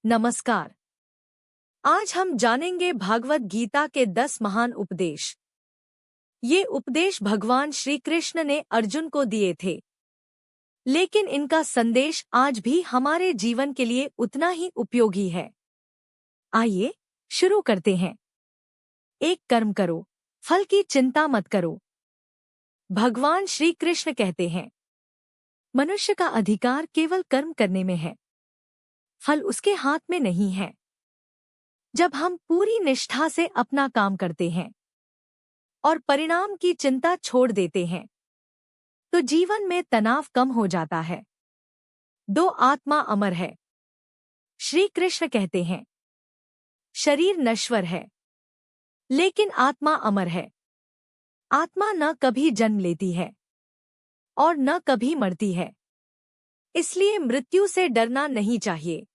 नमस्कार। आज हम जानेंगे भागवत गीता के 10 महान उपदेश। ये उपदेश भगवान श्री कृष्ण ने अर्जुन को दिए थे, लेकिन इनका संदेश आज भी हमारे जीवन के लिए उतना ही उपयोगी है। आइए शुरू करते हैं। एक कर्म करो, फल की चिंता मत करो। भगवान श्री कृष्ण कहते हैं, मनुष्य का अधिकार केवल कर्म करने में है, फल उसके हाथ में नहीं है। जब हम पूरी निष्ठा से अपना काम करते हैं और परिणाम की चिंता छोड़ देते हैं, तो जीवन में तनाव कम हो जाता है। दो आत्मा अमर है। श्री कृष्ण कहते हैं, शरीर नश्वर है, लेकिन आत्मा अमर है। आत्मा न कभी जन्म लेती है और न कभी मरती है, इसलिए मृत्यु से डरना नहीं चाहिए।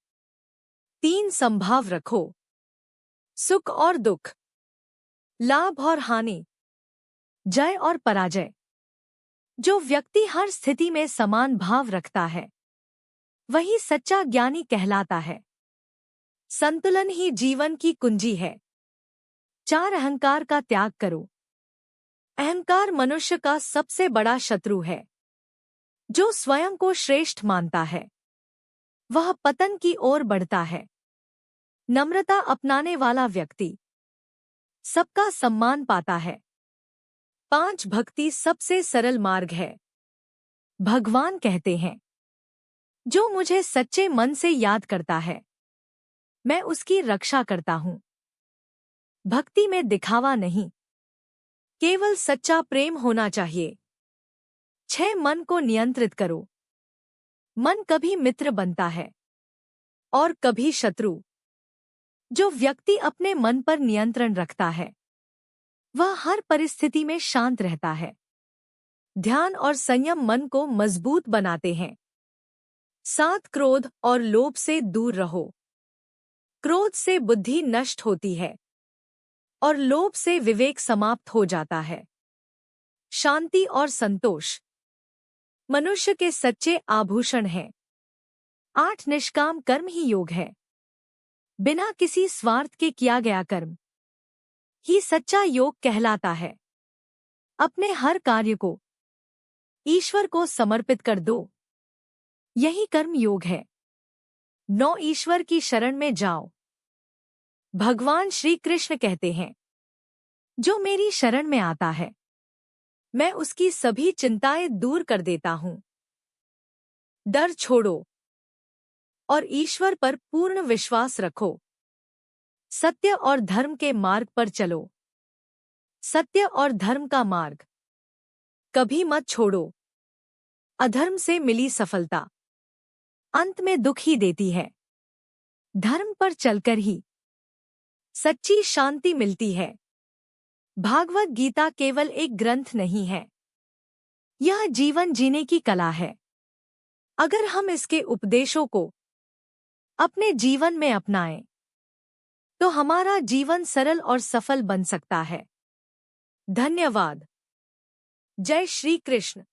3 संभाव रखो, सुख और दुख, लाभ और हानि, जय और पराजय। जो व्यक्ति हर स्थिति में समान भाव रखता है, वही सच्चा ज्ञानी कहलाता है। संतुलन ही जीवन की कुंजी है। 4 अहंकार का त्याग करो। अहंकार मनुष्य का सबसे बड़ा शत्रु है। जो स्वयं को श्रेष्ठ मानता है, वह पतन की ओर बढ़ता है। नम्रता अपनाने वाला व्यक्ति सबका सम्मान पाता है। 5 भक्ति सबसे सरल मार्ग है। भगवान कहते हैं, जो मुझे सच्चे मन से याद करता है, मैं उसकी रक्षा करता हूँ। भक्ति में दिखावा नहीं, केवल सच्चा प्रेम होना चाहिए। 6 मन को नियंत्रित करो। मन कभी मित्र बनता है और कभी शत्रु। जो व्यक्ति अपने मन पर नियंत्रण रखता है, वह हर परिस्थिति में शांत रहता है। ध्यान और संयम मन को मजबूत बनाते हैं। 7 क्रोध और लोभ से दूर रहो। क्रोध से बुद्धि नष्ट होती है और लोभ से विवेक समाप्त हो जाता है। शांति और संतोष मनुष्य के सच्चे आभूषण हैं। 8 निष्काम कर्म ही योग है। बिना किसी स्वार्थ के किया गया कर्म ही सच्चा योग कहलाता है। अपने हर कार्य को ईश्वर को समर्पित कर दो, यही कर्म योग है। 9 ईश्वर की शरण में जाओ। भगवान श्री कृष्ण कहते हैं, जो मेरी शरण में आता है, मैं उसकी सभी चिंताएं दूर कर देता हूँ। डर छोड़ो और ईश्वर पर पूर्ण विश्वास रखो। सत्य और धर्म के मार्ग पर चलो। सत्य और धर्म का मार्ग कभी मत छोड़ो। अधर्म से मिली सफलता अंत में दुख ही देती है। धर्म पर चलकर ही सच्ची शांति मिलती है। भागवत गीता केवल एक ग्रंथ नहीं है, यह जीवन जीने की कला है। अगर हम इसके उपदेशों को अपने जीवन में अपनाएं, तो हमारा जीवन सरल और सफल बन सकता है। धन्यवाद। जय श्री कृष्ण।